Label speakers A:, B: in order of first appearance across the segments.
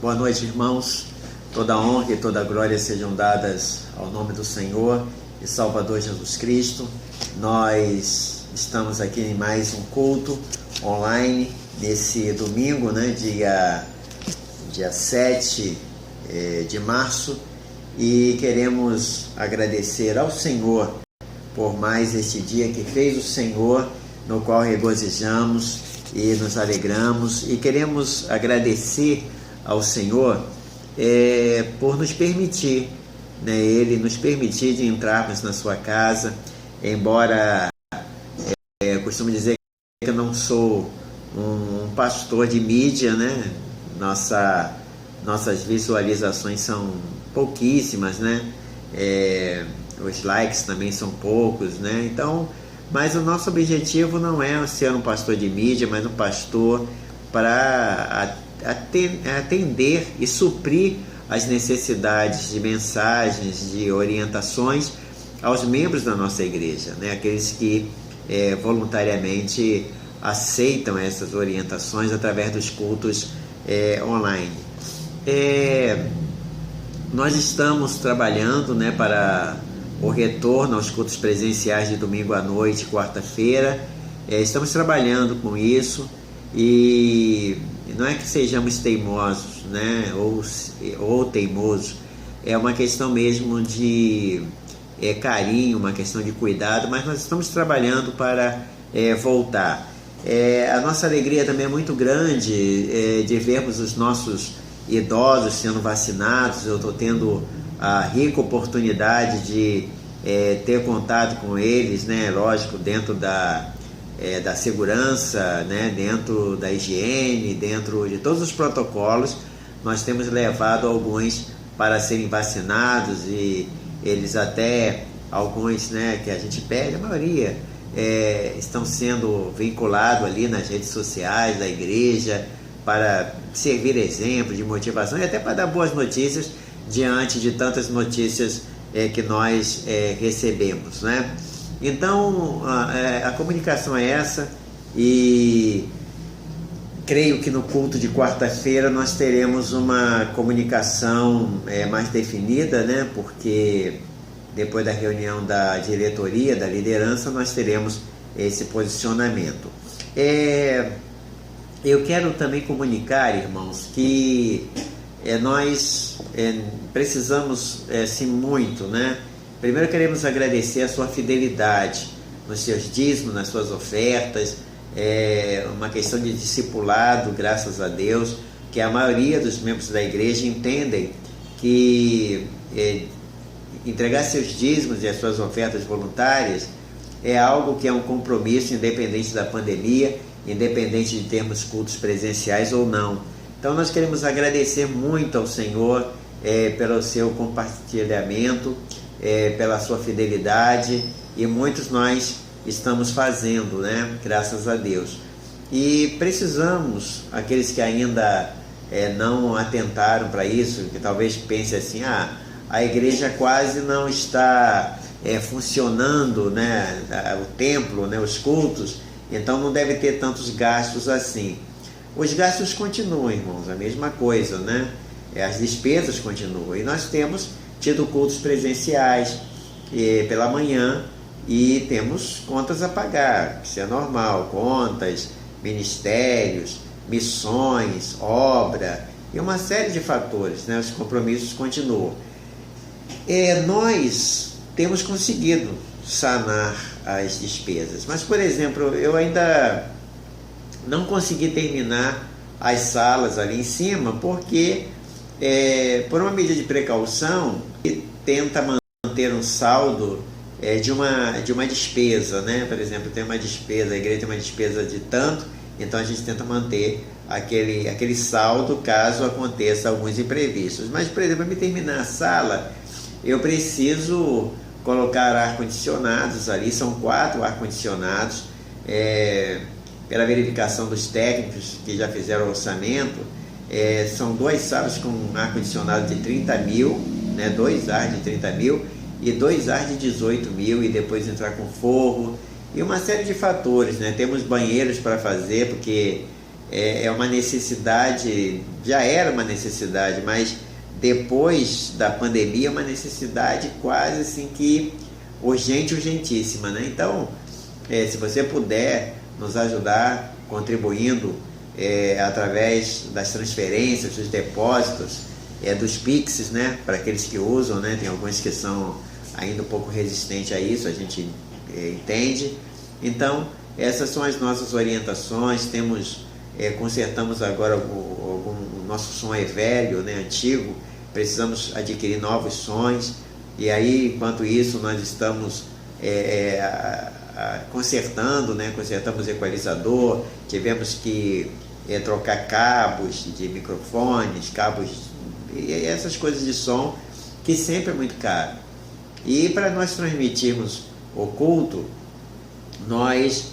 A: Boa noite, irmãos. Toda honra e toda glória sejam dadas ao nome do Senhor e Salvador Jesus Cristo. Nós estamos aqui em mais um culto online nesse domingo, dia 7 de março, e queremos agradecer ao Senhor por mais este dia que fez o Senhor, no qual regozijamos e nos alegramos, e queremos agradecer ao Senhor por nos permitir, Ele nos permitir de entrarmos na sua casa, embora eu costumo dizer que eu não sou um pastor de mídia, nossas visualizações são pouquíssimas, os likes também são poucos, então, mas o nosso objetivo não é ser um pastor de mídia, mas um pastor para atender e suprir as necessidades de mensagens, de orientações aos membros da nossa igreja, aqueles que voluntariamente aceitam essas orientações através dos cultos online. Nós estamos trabalhando para o retorno aos cultos presenciais de domingo à noite, quarta-feira. Estamos trabalhando com isso, e não é que sejamos teimosos, ou teimosos, é uma questão mesmo de carinho, uma questão de cuidado, mas nós estamos trabalhando para voltar. A nossa alegria também é muito grande de vermos os nossos idosos sendo vacinados. Eu estou tendo a rica oportunidade de ter contato com eles, lógico, dentro da segurança, dentro da higiene, dentro de todos os protocolos. Nós temos levado alguns para serem vacinados, e eles até, alguns que a gente pede, a maioria estão sendo vinculados ali nas redes sociais da igreja para servir exemplo de motivação e até para dar boas notícias diante de tantas notícias que nós recebemos, Então, a comunicação é essa, e creio que no culto de quarta-feira nós teremos uma comunicação mais definida, porque depois da reunião da diretoria, da liderança, nós teremos esse posicionamento. Eu quero também comunicar, irmãos, que nós precisamos sim muito, Primeiro queremos agradecer a sua fidelidade nos seus dízimos, nas suas ofertas, uma questão de discipulado, graças a Deus, que a maioria dos membros da igreja entendem que entregar seus dízimos e as suas ofertas voluntárias é algo que é um compromisso, independente da pandemia, independente de termos cultos presenciais ou não. Então nós queremos agradecer muito ao Senhor pelo seu compartilhamento, pela sua fidelidade, e muitos nós estamos fazendo, graças a Deus. E precisamos, aqueles que ainda não atentaram para isso, que talvez pensem assim, a igreja quase não está funcionando, o templo, os cultos, então não deve ter tantos gastos assim. Os gastos continuam, irmãos, a mesma coisa, as despesas continuam, e nós temos tido cultos presenciais pela manhã, e temos contas a pagar, isso é normal, contas, ministérios, missões, obra, e uma série de fatores, os compromissos continuam. Nós temos conseguido sanar as despesas, mas, por exemplo, eu ainda não consegui terminar as salas ali em cima, porque por uma medida de precaução, tenta manter um saldo de uma despesa, Por exemplo, tem uma despesa, a igreja tem uma despesa de tanto, então a gente tenta manter aquele saldo caso aconteça alguns imprevistos. Mas, por exemplo, para me terminar a sala, eu preciso colocar ar-condicionados ali, são 4 ar-condicionados, pela verificação dos técnicos que já fizeram o orçamento, são 2 salas com ar-condicionado de 30 mil, 2 ar de 30 mil e 2 ar de 18 mil, e depois entrar com forro, e uma série de fatores, Temos banheiros para fazer, porque é uma necessidade, já era uma necessidade, mas depois da pandemia é uma necessidade quase assim que urgente, urgentíssima, né? Então, se você puder nos ajudar contribuindo através das transferências, dos depósitos, dos Pix, né? Para aqueles que usam, né? Tem alguns que são ainda um pouco resistentes a isso, a gente entende. Então, essas são as nossas orientações. Consertamos agora o nosso som é velho, né? Antigo, precisamos adquirir novos sons. E aí, enquanto isso, nós estamos consertando, né? Consertamos o equalizador, tivemos que trocar cabos de microfones, cabos e essas coisas de som, que sempre é muito caro. E para nós transmitirmos o culto, nós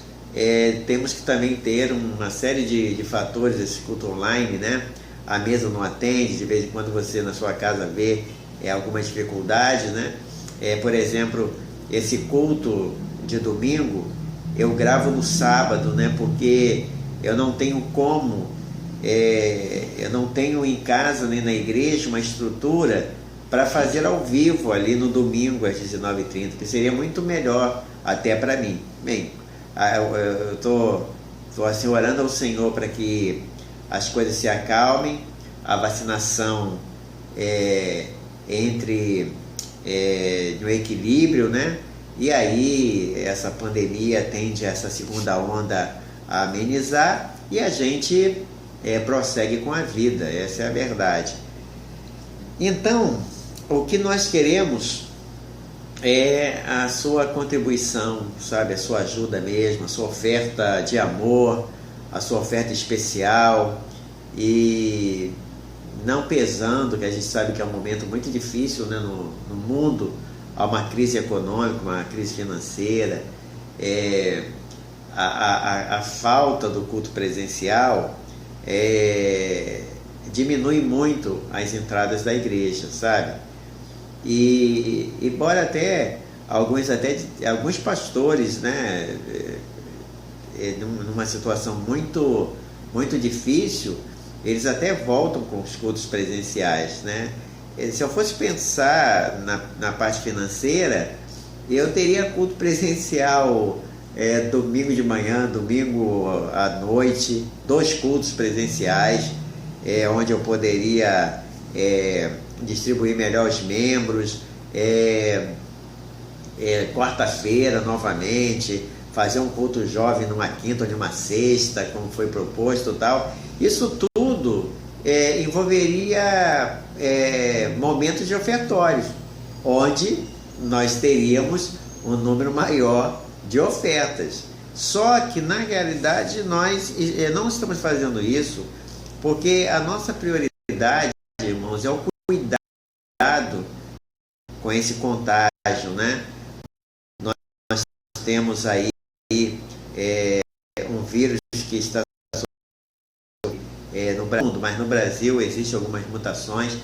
A: temos que também ter uma série de fatores desse culto online, né? A mesa não atende, de vez em quando você na sua casa vê alguma dificuldade, né? Por exemplo, esse culto de domingo eu gravo no sábado, né? Porque eu não tenho como, eu não tenho em casa nem na igreja uma estrutura para fazer ao vivo ali no domingo às 19h30, que seria muito melhor até para mim. Bem, eu estou assim orando ao Senhor para que as coisas se acalmem, a vacinação entre no equilíbrio, né? E aí essa pandemia tende a essa segunda onda a amenizar e a gente prossegue com a vida, essa é a verdade. Então, o que nós queremos é a sua contribuição, sabe? A sua ajuda mesmo, a sua oferta de amor, a sua oferta especial, e não pesando, que a gente sabe que é um momento muito difícil, né? No mundo, há uma crise econômica, uma crise financeira, a falta do culto presencial diminui muito as entradas da igreja, sabe? E embora até alguns pastores, né, numa situação muito, muito difícil, eles até voltam com os cultos presenciais, né? Se eu fosse pensar na parte financeira, eu teria culto presencial domingo de manhã, domingo à noite, 2 cultos presenciais, onde eu poderia distribuir melhor os membros, quarta-feira novamente, fazer um culto jovem numa quinta ou numa sexta, como foi proposto e tal. Isso tudo envolveria momentos de ofertórios, onde nós teríamos um número maior de ofertas. Só que na realidade nós não estamos fazendo isso porque a nossa prioridade, irmãos, é o cuidado com esse contágio, né? Nós temos aí um vírus que está no mundo, mas no Brasil existem algumas mutações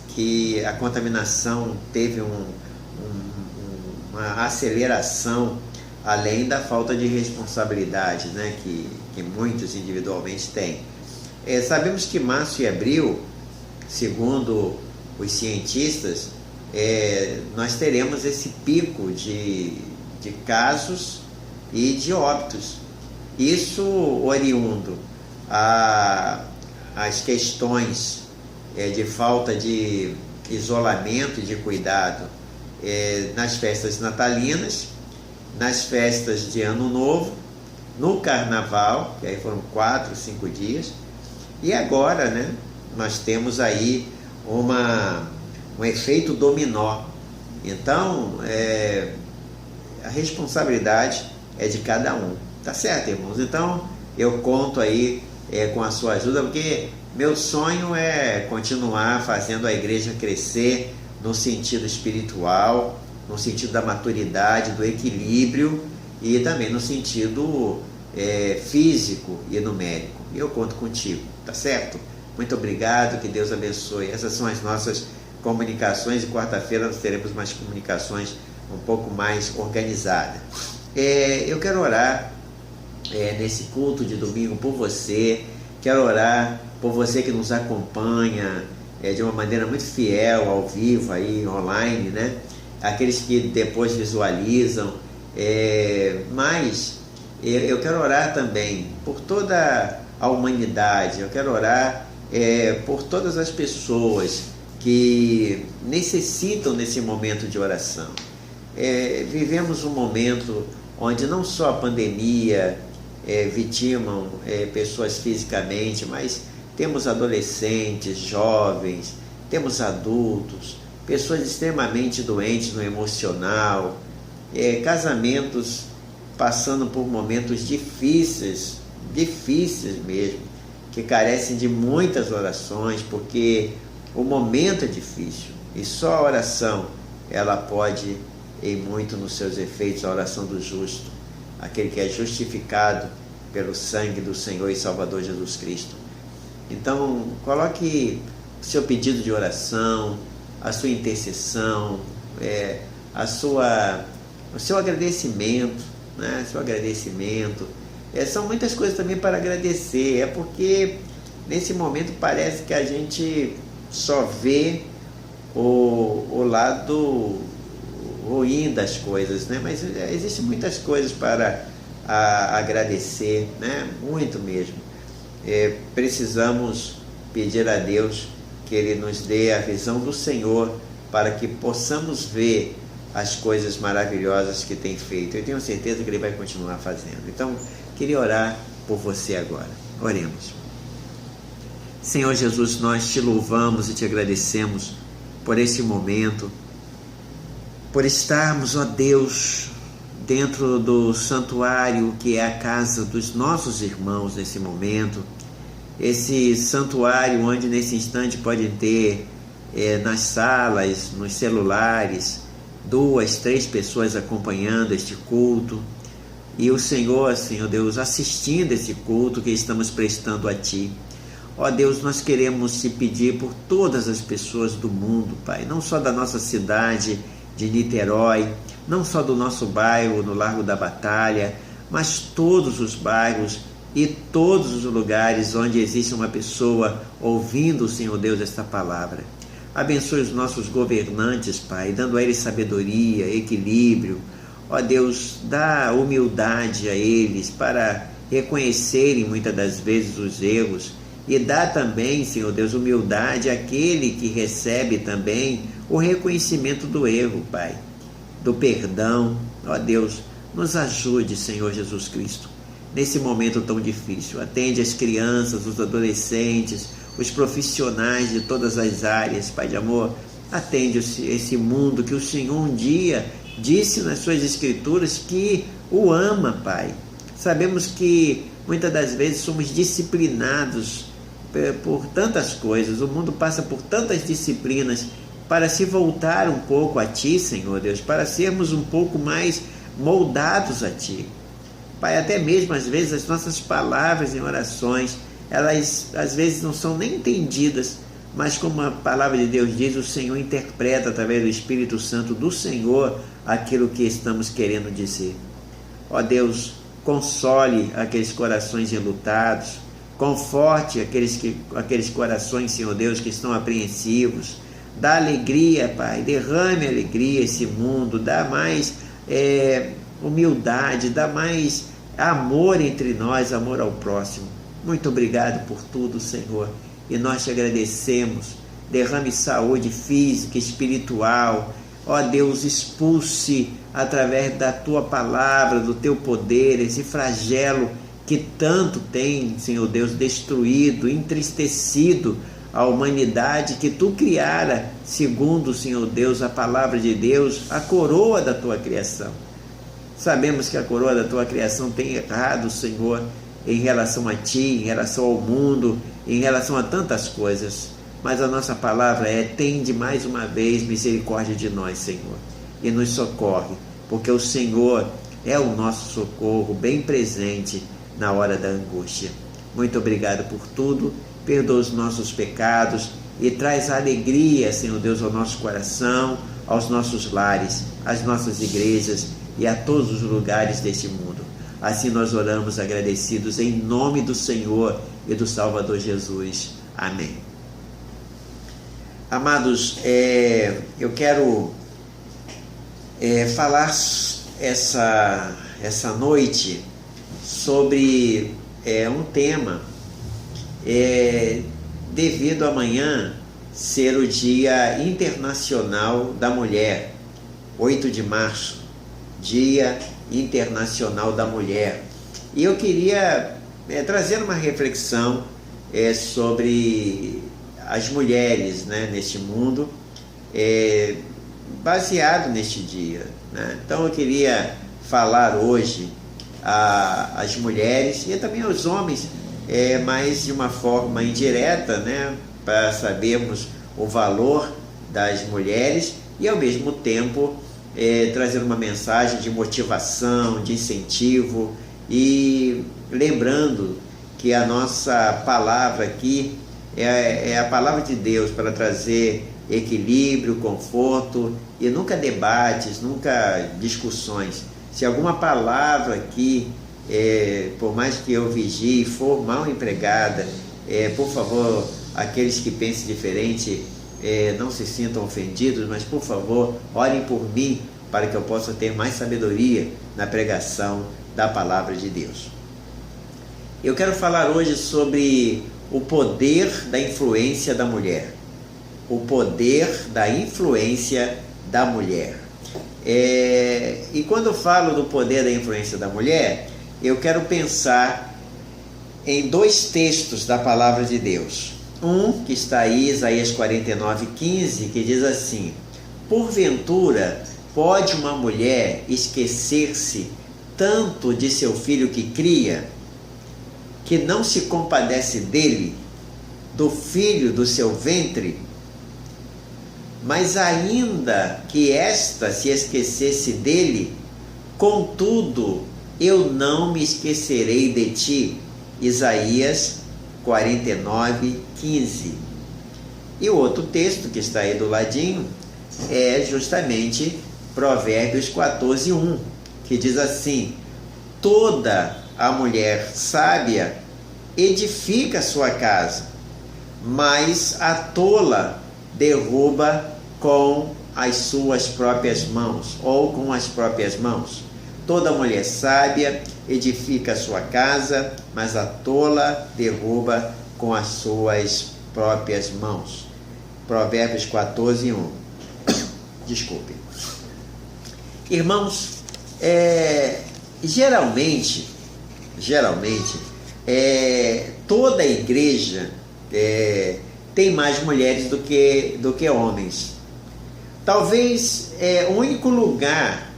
A: que a contaminação teve uma aceleração, além da falta de responsabilidade, né, que muitos individualmente têm. Sabemos que março e abril, segundo os cientistas, nós teremos esse pico de casos e de óbitos. Isso oriundo as questões de falta de isolamento e de cuidado nas festas natalinas, nas festas de Ano Novo, no Carnaval, que aí foram 4, 5 dias, e agora, né, nós temos aí um efeito dominó. Então, a responsabilidade é de cada um, tá certo, irmãos? Então, eu conto aí com a sua ajuda, porque meu sonho é continuar fazendo a igreja crescer no sentido espiritual, no sentido da maturidade, do equilíbrio e também no sentido físico e numérico. E eu conto contigo, tá certo? Muito obrigado, que Deus abençoe. Essas são as nossas comunicações, e quarta-feira nós teremos mais comunicações um pouco mais organizadas. Eu quero orar nesse culto de domingo por você. Quero orar por você que nos acompanha de uma maneira muito fiel, ao vivo, aí, online, né? Aqueles que depois visualizam. Mas eu quero orar também por toda a humanidade. Eu quero orar por todas as pessoas que necessitam nesse momento de oração. Vivemos um momento onde não só a pandemia vitimam pessoas fisicamente, mas temos adolescentes, jovens, temos adultos, pessoas extremamente doentes no emocional, casamentos passando por momentos difíceis mesmo, que carecem de muitas orações, porque o momento é difícil e só a oração ela pode ir muito nos seus efeitos, a oração do justo, aquele que é justificado pelo sangue do Senhor e Salvador Jesus Cristo. Então, coloque o seu pedido de oração, a sua intercessão, o seu agradecimento, né? Seu agradecimento. São muitas coisas também para agradecer, porque nesse momento parece que a gente só vê o lado ruim das coisas, né? Mas existem muitas coisas para agradecer, né? Muito mesmo. Precisamos pedir a Deus que Ele nos dê a visão do Senhor para que possamos ver as coisas maravilhosas que tem feito. Eu tenho certeza que Ele vai continuar fazendo. Então, queria orar por você agora. Oremos. Senhor Jesus, nós te louvamos e te agradecemos por esse momento, por estarmos, ó Deus, dentro do santuário que é a casa dos nossos irmãos nesse momento. Esse santuário onde nesse instante podem ter nas salas, nos celulares, 2, 3 pessoas acompanhando este culto. E o Senhor Deus, assistindo esse culto que estamos prestando a Ti. Ó Deus, nós queremos te pedir por todas as pessoas do mundo, Pai, não só da nossa cidade de Niterói, não só do nosso bairro no Largo da Batalha, mas todos os bairros e todos os lugares onde existe uma pessoa ouvindo, Senhor Deus, esta palavra. Abençoe os nossos governantes, Pai, dando a eles sabedoria, equilíbrio. Ó Deus, dá humildade a eles para reconhecerem muitas das vezes os erros. E dá também, Senhor Deus, humildade àquele que recebe também o reconhecimento do erro, Pai, do perdão. Ó Deus, nos ajude, Senhor Jesus Cristo, nesse momento tão difícil. Atende as crianças, os adolescentes, os profissionais de todas as áreas, Pai de amor. Atende esse mundo que o Senhor um dia disse nas suas escrituras que o ama, Pai. Sabemos que muitas das vezes somos disciplinados por tantas coisas, o mundo passa por tantas disciplinas para se voltar um pouco a Ti, Senhor Deus, para sermos um pouco mais moldados a Ti. Pai, até mesmo às vezes as nossas palavras em orações, elas às vezes não são nem entendidas, mas como a palavra de Deus diz, o Senhor interpreta através do Espírito Santo do Senhor aquilo que estamos querendo dizer. Ó Deus, console aqueles corações enlutados, conforte aqueles corações, Senhor Deus, que estão apreensivos. Dá alegria, Pai, derrame alegria a esse mundo, dá mais humildade, dá mais amor entre nós, amor ao próximo. Muito obrigado por tudo, Senhor, e nós te agradecemos. Derrame saúde física, espiritual. Ó Deus, expulse através da Tua palavra, do Teu poder, esse flagelo que tanto tem, Senhor Deus, destruído, entristecido a humanidade que Tu criara, segundo, Senhor Deus, a palavra de Deus, a coroa da Tua criação. Sabemos que a coroa da Tua criação tem errado, Senhor, em relação a Ti, em relação ao mundo, em relação a tantas coisas. Mas a nossa palavra tende mais uma vez misericórdia de nós, Senhor, e nos socorre, porque o Senhor é o nosso socorro bem presente na hora da angústia. Muito obrigado por tudo, perdoa os nossos pecados e traz alegria, Senhor Deus, ao nosso coração, aos nossos lares, às nossas igrejas e a todos os lugares deste mundo. Assim nós oramos agradecidos em nome do Senhor e do Salvador Jesus. Amém. Amados, eu quero falar essa noite sobre um tema, devido amanhã ser o Dia Internacional da Mulher, 8 de março, Dia Internacional da Mulher. E eu queria trazer uma reflexão sobre as mulheres, né, neste mundo, baseado neste dia, né? Então eu queria falar hoje às mulheres e também aos homens, mas de uma forma indireta, né, para sabermos o valor das mulheres e ao mesmo tempo trazer uma mensagem de motivação, de incentivo, e lembrando que a nossa palavra aqui é a palavra de Deus para trazer equilíbrio, conforto e nunca debates, nunca discussões. Se alguma palavra aqui, por mais que eu vigie, for mal empregada, por favor, aqueles que pensem diferente, não se sintam ofendidos, mas por favor, orem por mim para que eu possa ter mais sabedoria na pregação da palavra de Deus. Eu quero falar hoje sobre o poder da influência da mulher. O poder da influência da mulher. E quando eu falo do poder da influência da mulher, eu quero pensar em dois textos da palavra de Deus. Um que está aí, Isaías 49:15, que diz assim: porventura pode uma mulher esquecer-se tanto de seu filho que cria, que não se compadece dele, do filho do seu ventre? Mas ainda que esta se esquecesse dele, contudo eu não me esquecerei de ti. Isaías 49:15. E o outro texto que está aí do ladinho é justamente Provérbios 14:1, que diz assim: toda a mulher sábia edifica sua casa, mas a tola derruba com as suas próprias mãos, ou com as próprias mãos. Toda mulher sábia edifica sua casa, mas a tola derruba com as suas próprias mãos. Provérbios 14:1. Desculpe. Irmãos, geralmente, toda a igreja tem mais mulheres do que homens. Talvez o único lugar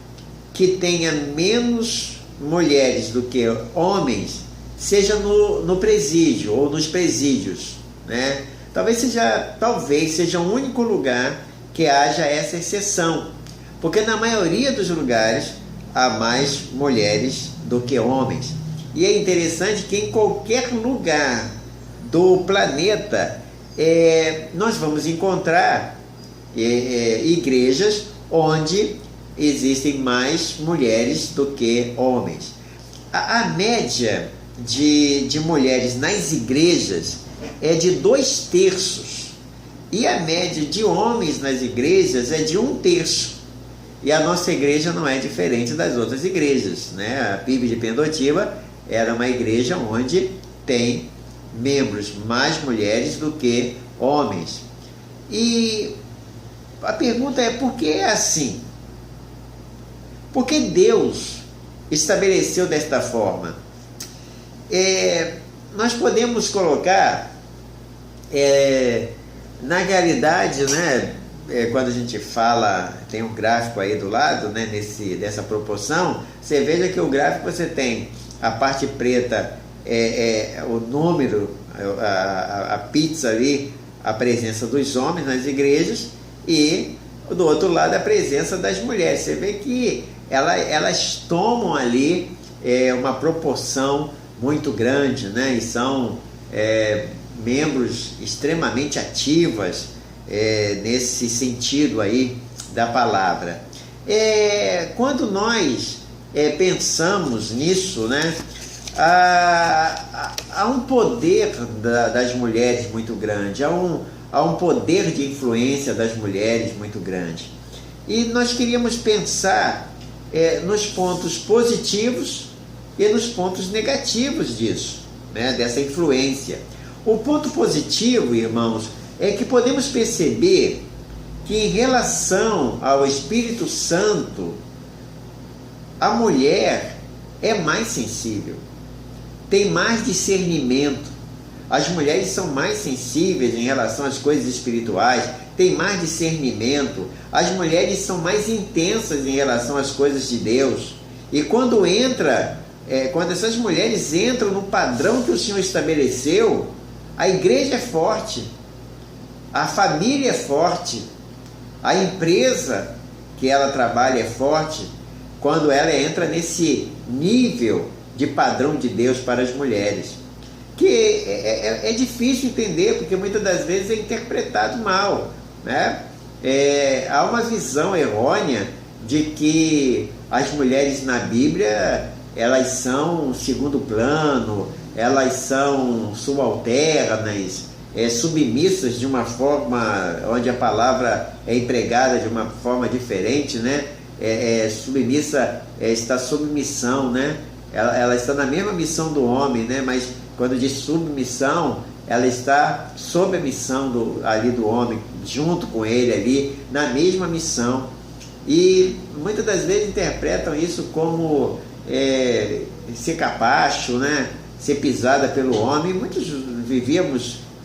A: que tenha menos mulheres do que homens seja no presídio ou nos presídios, né? Talvez seja o único lugar que haja essa exceção, porque na maioria dos lugares há mais mulheres do que homens. E é interessante que em qualquer lugar do planeta nós vamos encontrar igrejas onde existem mais mulheres do que homens. A média de mulheres nas igrejas é de 2/3, e a média de homens nas igrejas é de 1/3. E a nossa igreja não é diferente das outras igrejas, né? A PIB de Pendotiba era uma igreja onde tem membros mais mulheres do que homens. E a pergunta é: por que é assim? Por que Deus estabeleceu desta forma? Nós podemos colocar, na realidade, né, quando a gente fala, tem um gráfico aí do lado, né, dessa proporção, você veja que o gráfico você tem a parte preta, o número, a pizza ali, a presença dos homens nas igrejas, e do outro lado a presença das mulheres. Você vê que elas tomam ali uma proporção muito grande, né? E são membros extremamente ativas nesse sentido aí da palavra. Quando nós pensamos nisso, né, há um poder das mulheres muito grande, há um poder de influência das mulheres muito grande. E nós queríamos pensar nos pontos positivos e nos pontos negativos disso, né, dessa influência. O ponto positivo, irmãos, é que podemos perceber que em relação ao Espírito Santo, a mulher é mais sensível, tem mais discernimento. As mulheres são mais sensíveis em relação às coisas espirituais, têm mais discernimento. As mulheres são mais intensas em relação às coisas de Deus. E quando essas mulheres entram no padrão que o Senhor estabeleceu, a igreja é forte, a família é forte, a empresa que ela trabalha é forte, quando ela entra nesse nível de padrão de Deus para as mulheres. Que é difícil entender, porque muitas das vezes é interpretado mal, né? Há uma visão errônea de que as mulheres na Bíblia, elas são segundo plano, elas são subalternas, submissas de uma forma onde a palavra é empregada de uma forma diferente, né? Submissa está sob missão, né? Ela está na mesma missão do homem, né? Mas quando diz submissão, ela está sob a missão ali do homem, junto com ele ali, na mesma missão. E muitas das vezes interpretam isso como ser capacho, né? Ser pisada pelo homem. Muitos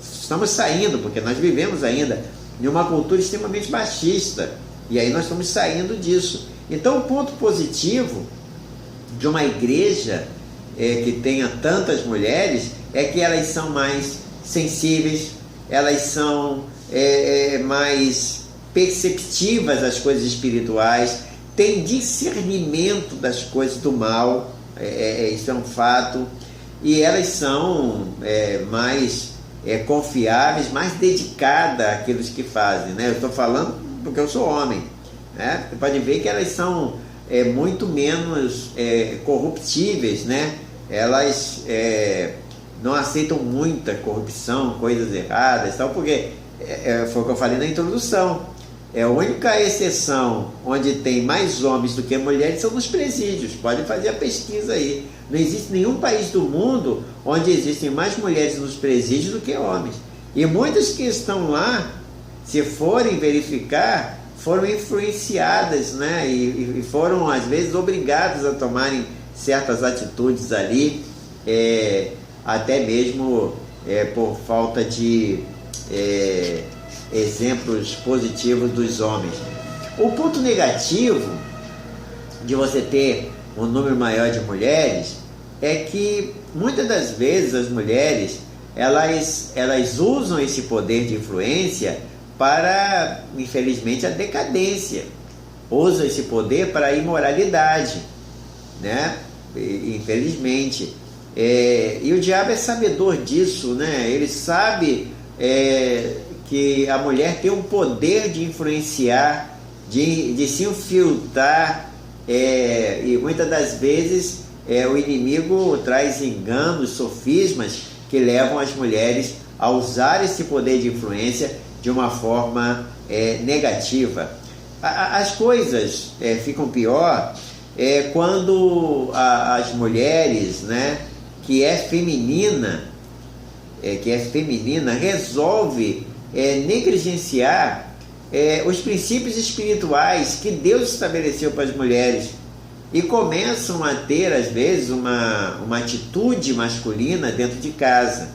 A: estamos saindo, porque nós vivemos ainda em uma cultura extremamente machista, e aí nós estamos saindo disso. Então, o ponto positivo de uma igreja que tenha tantas mulheres é que elas são mais sensíveis, elas são mais perceptivas às coisas espirituais, têm discernimento das coisas do mal, isso é um fato, e elas são mais confiáveis, mais dedicadas àquilo que fazem, né? Eu estou falando porque eu sou homem, né? Você pode ver que elas são muito menos corruptíveis, né? Elas não aceitam muita corrupção, coisas erradas, tal, porque foi o que eu falei na introdução. A única exceção onde tem mais homens do que mulheres são nos presídios. Pode fazer a pesquisa aí. Não existe nenhum país do mundo onde existem mais mulheres nos presídios do que homens. E muitas que estão lá, se forem verificar, foram influenciadas, né? E foram, às vezes, obrigadas a tomarem certas atitudes ali, até mesmo por falta de exemplos positivos dos homens. O ponto negativo de você ter um número maior de mulheres é que muitas das vezes as mulheres elas usam esse poder de influência para, infelizmente, a decadência, usam esse poder para a imoralidade, né? Infelizmente. E o diabo é sabedor disso, né? Ele sabe que a mulher tem um poder de influenciar, de se infiltrar, e muitas das vezes o inimigo traz enganos, sofismas que levam as mulheres a usar esse poder de influência de uma forma negativa. As coisas ficam pior quando as mulheres, né, que é feminina, resolve negligenciar os princípios espirituais que Deus estabeleceu para as mulheres e começam a ter, às vezes, uma atitude masculina dentro de casa.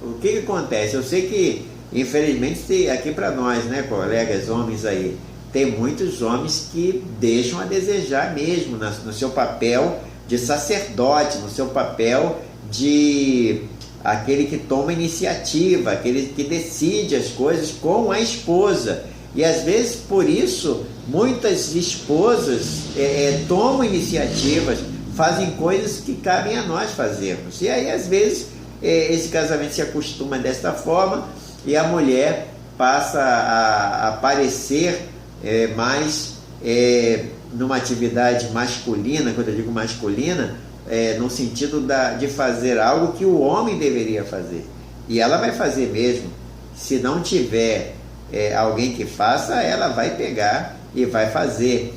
A: O que acontece? Eu sei que, infelizmente, aqui para nós, né, colegas homens aí, tem muitos homens que deixam a desejar mesmo no seu papel de sacerdote, no seu papel de aquele que toma iniciativa, aquele que decide as coisas com a esposa. E às vezes, por isso, muitas esposas tomam iniciativas, fazem coisas que cabem a nós fazermos. E aí, às vezes, esse casamento se acostuma desta forma e a mulher passa a parecer mais numa atividade masculina, quando eu digo masculina, no sentido de fazer algo que o homem deveria fazer. E ela vai fazer mesmo. Se não tiver alguém que faça, ela vai pegar e vai fazer.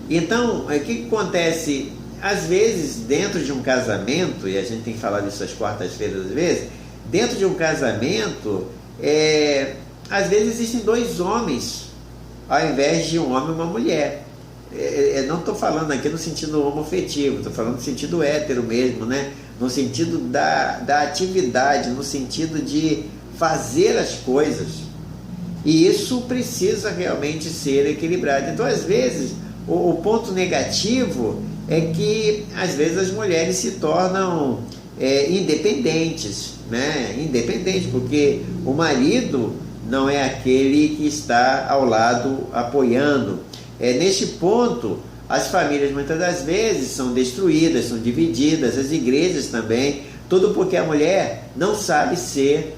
A: Então, o que acontece? Às vezes, dentro de um casamento, e a gente tem que falar disso às quartas-feiras, às vezes, dentro de um casamento, às vezes existem dois homens, ao invés de um homem e uma mulher. Não estou falando aqui no sentido homoafetivo, estou falando no sentido hétero mesmo, né? No sentido da atividade, no sentido de fazer as coisas. E isso precisa realmente ser equilibrado. Então, às vezes, o ponto negativo é que, às vezes, as mulheres se tornam independentes, né? Independentes, porque o marido não é aquele que está ao lado apoiando. Neste ponto, as famílias muitas das vezes são destruídas, são divididas, as igrejas também, tudo porque a mulher não sabe ser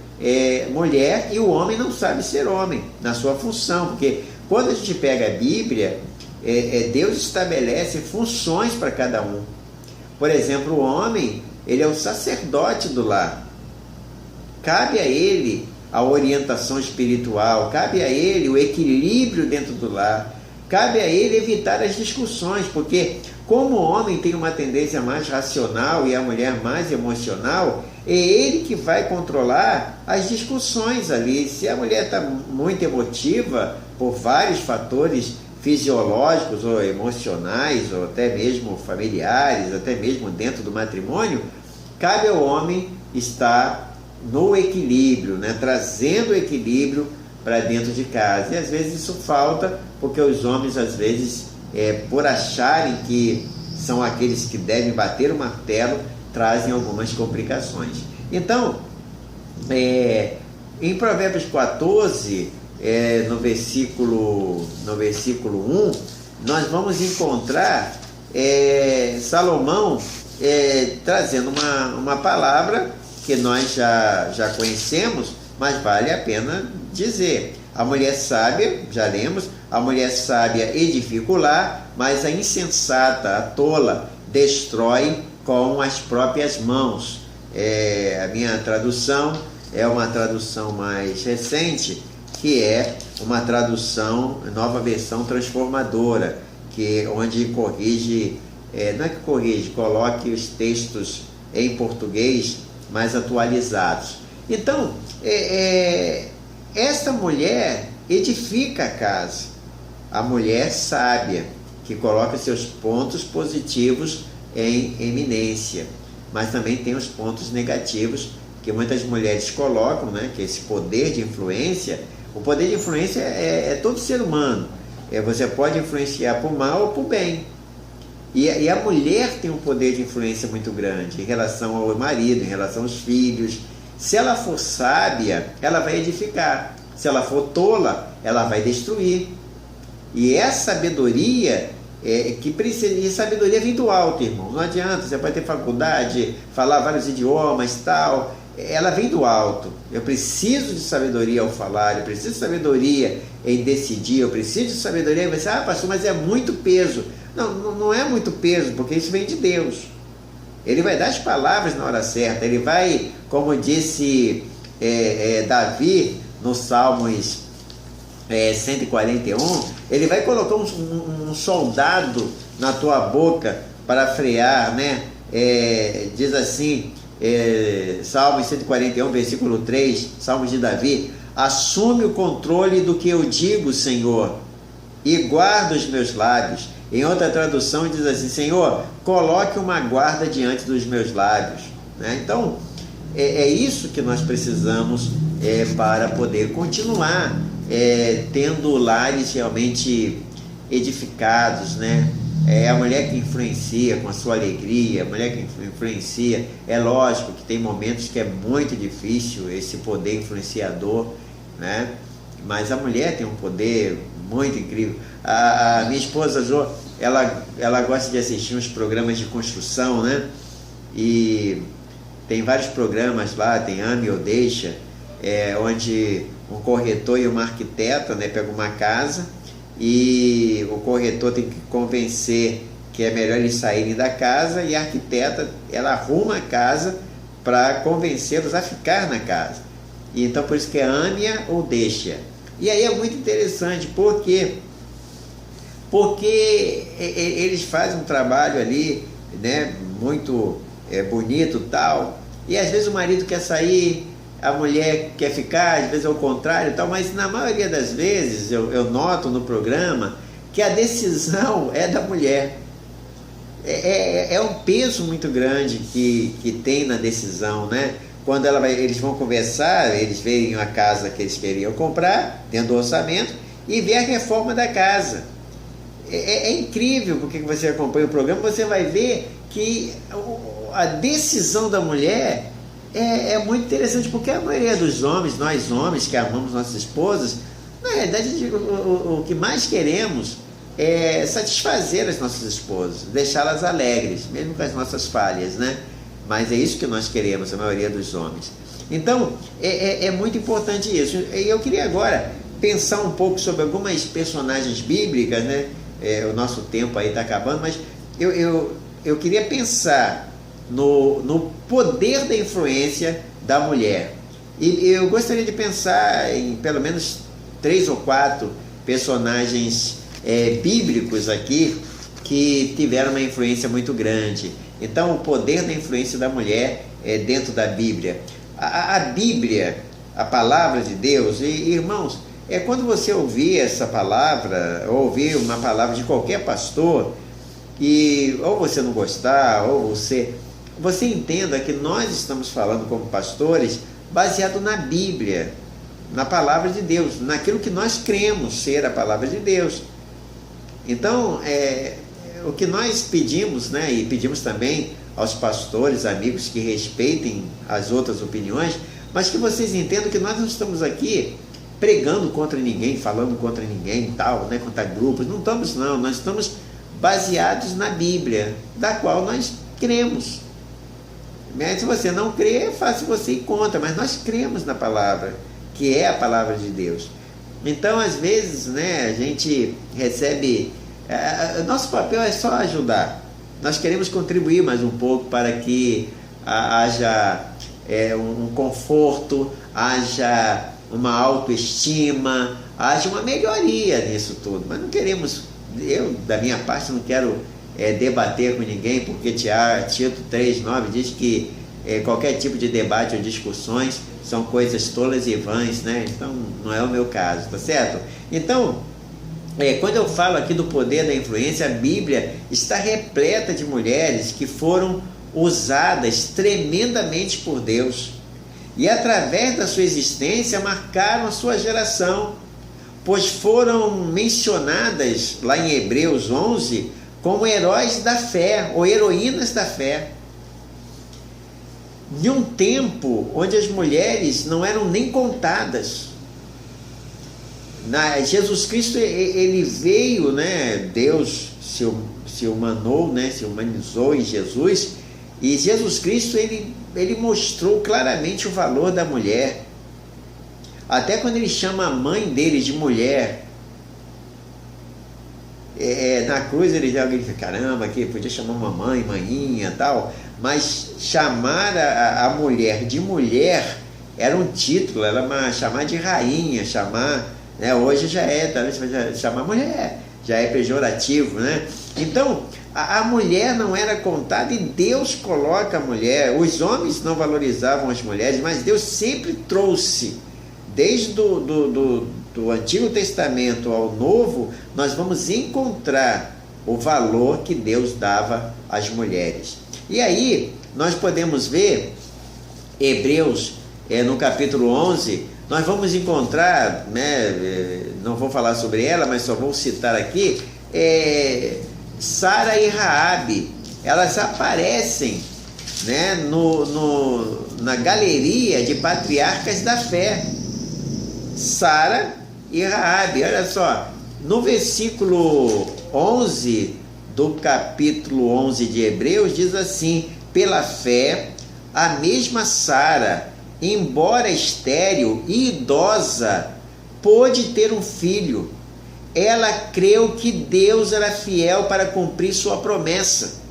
A: mulher e o homem não sabe ser homem na sua função, porque quando a gente pega a Bíblia, Deus estabelece funções para cada um. Por exemplo, o homem, ele é o sacerdote do lar. Cabe a ele a orientação espiritual, cabe a ele o equilíbrio dentro do lar, cabe a ele evitar as discussões, porque como o homem tem uma tendência mais racional e a mulher mais emocional, é ele que vai controlar as discussões ali. Se a mulher está muito emotiva por vários fatores fisiológicos ou emocionais, ou até mesmo familiares, até mesmo dentro do matrimônio, cabe ao homem estar no equilíbrio, né? Trazendo o equilíbrio para dentro de casa. E às vezes isso falta, porque os homens, às vezes, por acharem que são aqueles que devem bater o martelo, trazem algumas complicações. Então, em Provérbios 14, no versículo 1, nós vamos encontrar Salomão trazendo uma palavra que nós já conhecemos, mas vale a pena dizer. A mulher sábia, já lemos, a mulher sábia edifica o lar, mas a insensata, a tola, destrói com as próprias mãos. A minha tradução é uma tradução mais recente, que é uma tradução, nova versão transformadora, onde corrige, não é que corrige, coloque os textos em português mais atualizados. Então, esta mulher edifica a casa, a mulher sábia, que coloca seus pontos positivos em eminência, mas também tem os pontos negativos que muitas mulheres colocam, né? Que esse poder de influência, o poder de influência é todo ser humano, você pode influenciar para o mal ou para o bem. E a mulher tem um poder de influência muito grande em relação ao marido, em relação aos filhos. Se ela for sábia, ela vai edificar. Se ela for tola, ela vai destruir. E essa sabedoria que precisa, e sabedoria vem do alto, irmão. Não adianta, você pode ter faculdade, falar vários idiomas, tal. Ela vem do alto. Eu preciso de sabedoria ao falar, eu preciso de sabedoria em decidir, eu preciso de sabedoria em você. Pastor, mas é muito peso. Não é muito peso, porque isso vem de Deus. Ele vai dar as palavras na hora certa. Ele vai, como disse Davi no Salmos 141, ele vai colocar um soldado na tua boca para frear, né? Diz assim, Salmos 141, versículo 3, Salmos de Davi: assume o controle do que eu digo, Senhor, e guarda os meus lábios. Em outra tradução diz assim: Senhor, coloque uma guarda diante dos meus lábios, né? Então, é isso que nós precisamos para poder continuar tendo lares realmente edificados, né? A mulher que influencia com a sua alegria, a mulher que influencia, é lógico que tem momentos que é muito difícil esse poder influenciador, né? Mas a mulher tem um poder muito incrível. A minha esposa Jo, ela gosta de assistir uns programas de construção, né? E tem vários programas lá, tem Ame ou Deixa, onde um corretor e uma arquiteta, né, pegam uma casa e o corretor tem que convencer que é melhor eles saírem da casa, e a arquiteta, ela arruma a casa para convencê-los a ficar na casa. E então por isso que é ame-a ou deixa. E aí é muito interessante, porque eles fazem um trabalho ali, né, muito bonito, tal, e às vezes o marido quer sair, a mulher quer ficar, às vezes é o contrário, tal, mas na maioria das vezes eu noto no programa que a decisão é da mulher. É um peso muito grande que tem na decisão, né? Quando eles vão conversar, eles veem a casa que eles queriam comprar, dentro do orçamento, e vê a reforma da casa. É incrível, porque você acompanha o programa, você vai ver que a decisão da mulher é muito interessante, porque a maioria dos homens, nós homens que amamos nossas esposas, na realidade o que mais queremos é satisfazer as nossas esposas, deixá-las alegres, mesmo com as nossas falhas, né? Mas é isso que nós queremos, a maioria dos homens. Então, é muito importante isso. E eu queria agora pensar um pouco sobre algumas personagens bíblicas, né? O nosso tempo aí está acabando, mas eu queria pensar no poder da influência da mulher. E eu gostaria de pensar em pelo menos 3 ou 4 personagens bíblicos aqui que tiveram uma influência muito grande. Então, o poder da influência da mulher dentro da Bíblia. A Bíblia, a palavra de Deus, e irmãos, quando você ouvir essa palavra, ou ouvir uma palavra de qualquer pastor, e ou você não gostar, ou você entenda que nós estamos falando como pastores baseado na Bíblia, na palavra de Deus, naquilo que nós cremos ser a palavra de Deus. Então, o que nós pedimos, né, e pedimos também aos pastores, amigos, que respeitem as outras opiniões, mas que vocês entendam que nós não estamos aqui pregando contra ninguém, falando contra ninguém, tal, né, contra grupos. Não estamos, não. Nós estamos baseados na Bíblia, da qual nós cremos. Mas se você não crê, é fácil você ir contra, mas nós cremos na palavra, que é a palavra de Deus. Então, às vezes, né, a gente recebe... nosso papel é só ajudar. Nós queremos contribuir mais um pouco para que haja um conforto, haja uma autoestima, haja uma melhoria nisso tudo. Mas não queremos... Eu, da minha parte, não quero debater com ninguém, porque Tito 3,9 diz que qualquer tipo de debate ou discussões são coisas tolas e vãs, né? Então, não é o meu caso, tá certo? Então, quando eu falo aqui do poder da influência, a Bíblia está repleta de mulheres que foram usadas tremendamente por Deus e, através da sua existência, marcaram a sua geração, pois foram mencionadas lá em Hebreus 11 como heróis da fé ou heroínas da fé. De um tempo onde as mulheres não eram nem contadas. Jesus Cristo, ele veio, né? Deus se humanou, né? Se humanizou em Jesus, e Jesus Cristo, ele mostrou claramente o valor da mulher. Até quando ele chama a mãe dele de mulher, na cruz ele já diz, caramba, que podia chamar mamãe, maninha, tal, mas chamar a mulher de mulher era um título, era chamar de rainha, chamar, né, hoje já talvez chamar mulher, já é pejorativo, né? Então, a mulher não era contada e Deus coloca a mulher. Os homens não valorizavam as mulheres, mas Deus sempre trouxe, desde do Antigo Testamento ao Novo, nós vamos encontrar o valor que Deus dava às mulheres. E aí, nós podemos ver, Hebreus, no capítulo 11, nós vamos encontrar, né, não vou falar sobre ela, mas só vou citar aqui, Sara e Raabe. Elas aparecem, né, na galeria de patriarcas da fé. Sara e Raabe, olha só, no versículo 11 do capítulo 11 de Hebreus, diz assim: pela fé, a mesma Sara, embora estéril e idosa, pôde ter um filho, ela creu que Deus era fiel para cumprir sua promessa.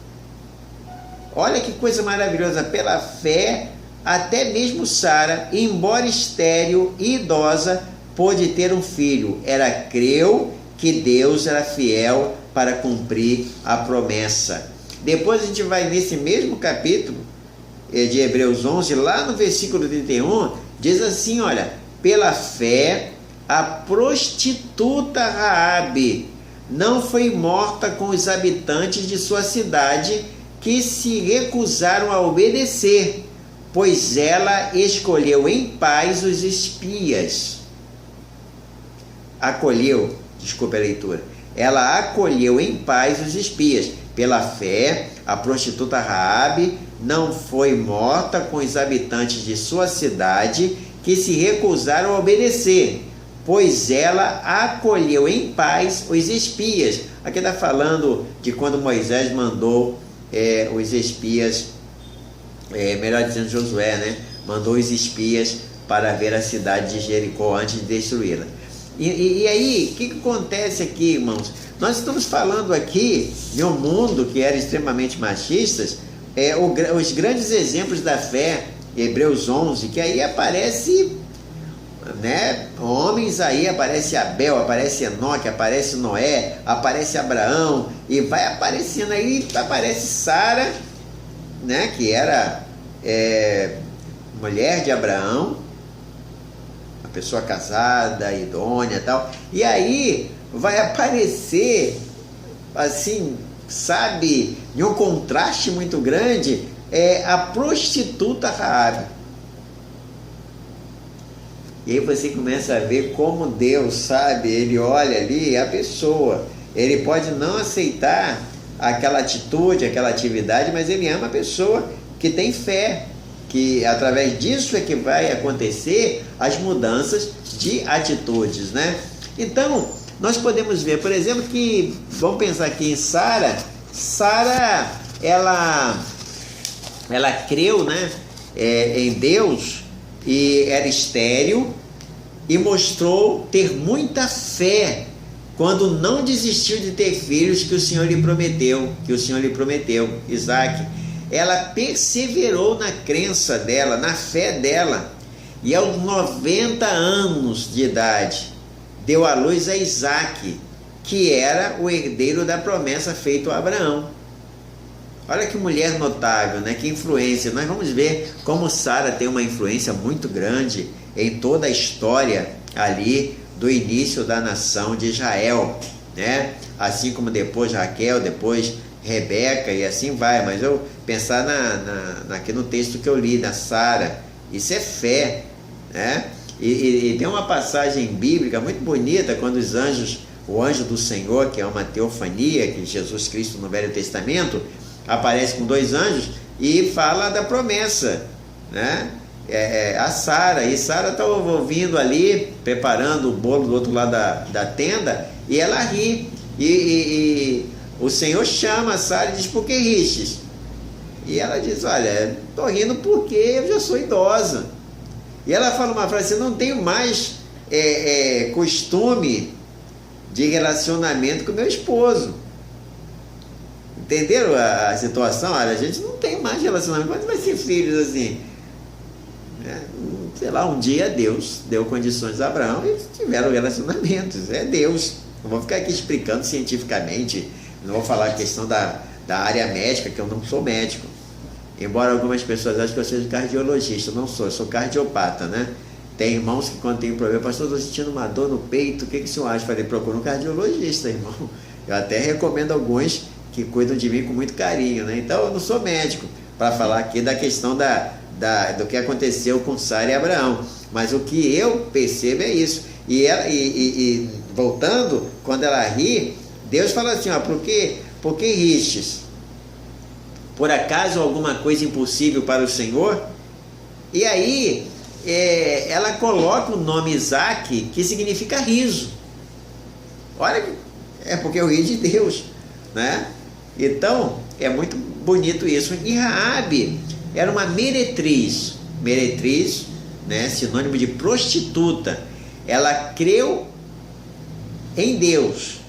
A: Olha que coisa maravilhosa. Pela fé, até mesmo Sara, embora estéril e idosa, pôde ter um filho. Ela creu que Deus era fiel para cumprir a promessa. Depois a gente vai nesse mesmo capítulo de Hebreus 11, lá no versículo 31, diz assim, olha, pela fé, a prostituta Raabe não foi morta com os habitantes de sua cidade que se recusaram a obedecer, pois ela escolheu em paz os espias. Desculpe a leitura. Ela acolheu em paz os espias. Pela fé, a prostituta Raabe não foi morta com os habitantes de sua cidade que se recusaram a obedecer, pois ela acolheu em paz os espias. Aqui está falando de quando Moisés mandou os espias, melhor dizendo Josué, né? Mandou os espias para ver a cidade de Jericó antes de destruí-la. E aí, o que acontece aqui, irmãos? Nós estamos falando aqui de um mundo que era extremamente machista, os grandes exemplos da fé, Hebreus 11, que aí aparece, né, homens aí, aparece Abel, aparece Enoque, aparece Noé, aparece Abraão, e vai aparecendo aí, aparece Sara, né, que era mulher de Abraão, uma pessoa casada, idônea e tal, e aí vai aparecer, assim, sabe, em um contraste muito grande, a prostituta Raabe. E aí você começa a ver como Deus, sabe, ele olha ali a pessoa, ele pode não aceitar aquela atitude, aquela atividade, mas ele ama a pessoa que tem fé, que através disso é que vai acontecer as mudanças de atitudes, né? Então, nós podemos ver, por exemplo, que, vamos pensar aqui em Sara, ela creu, né, em Deus, e era estéril, e mostrou ter muita fé quando não desistiu de ter filhos que o Senhor lhe prometeu, Isaac. Ela perseverou na crença dela, na fé dela, e aos 90 anos de idade deu à luz a Isaac, que era o herdeiro da promessa feita a Abraão. Olha que mulher notável, né? Que influência. Nós vamos ver como Sara tem uma influência muito grande em toda a história ali do início da nação de Israel, né? Assim como depois Raquel, depois Rebeca e assim vai. Mas eu pensar aqui no texto que eu li, da Sara, isso é fé, né? E tem uma passagem bíblica muito bonita quando o anjo do Senhor, que é uma teofania, que Jesus Cristo no Velho Testamento aparece com 2 anjos e fala da promessa, né? A Sara, e Sara está ouvindo ali, preparando o bolo do outro lado da tenda, e ela ri, e o Senhor chama a Sara e diz: por que ristes? E ela diz: olha, estou rindo porque eu já sou idosa. E ela fala uma frase: eu não tenho mais costume de relacionamento com meu esposo. Entenderam a situação? Olha, a gente não tem mais relacionamento, mas vai ser filhos assim. Sei lá, um dia Deus deu condições a Abraão e tiveram relacionamentos. É Deus. Não vou ficar aqui explicando cientificamente, não vou falar a questão da área médica, que eu não sou médico. Embora algumas pessoas achem que eu seja cardiologista, eu não sou, eu sou cardiopata, né? Tem irmãos que quando tem um problema: pastor, estou sentindo uma dor no peito, o que o senhor acha? Falei: procura um cardiologista, irmão. Eu até recomendo alguns que cuidam de mim com muito carinho, né? Então eu não sou médico para falar aqui da questão do que aconteceu com Sara e Abraão, mas o que eu percebo é isso. E voltando, quando ela ri, Deus fala assim: ó, por que ristes? Por acaso alguma coisa impossível para o Senhor? E aí ela coloca o nome Isaac, que significa riso. Olha, porque eu ri de Deus, né? Então é muito bonito isso. E Raabe era uma meretriz, né, sinônimo de prostituta. Ela creu em Deus,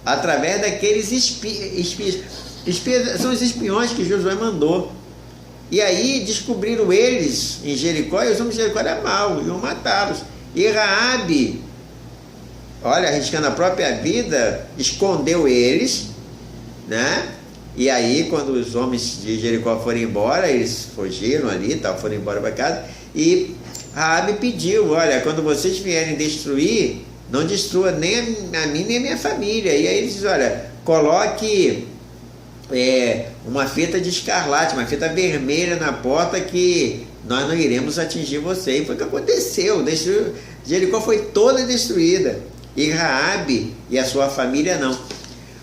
A: através daqueles espias. Espias são os espiões que Josué mandou. E aí descobriram eles em Jericó, e os homens de Jericó eram maus, iam matá-los. E Raabe, olha, arriscando a própria vida, escondeu eles, né? E aí, quando os homens de Jericó foram embora, eles fugiram ali, foram embora para casa, e Raabe pediu, olha, quando vocês vierem destruir, não destrua nem a mim nem a minha família. E aí ele diz, olha, coloque uma fita de escarlate, uma fita vermelha na porta, que nós não iremos atingir você. E foi o que aconteceu. Jericó foi toda destruída, e Raabe e a sua família não.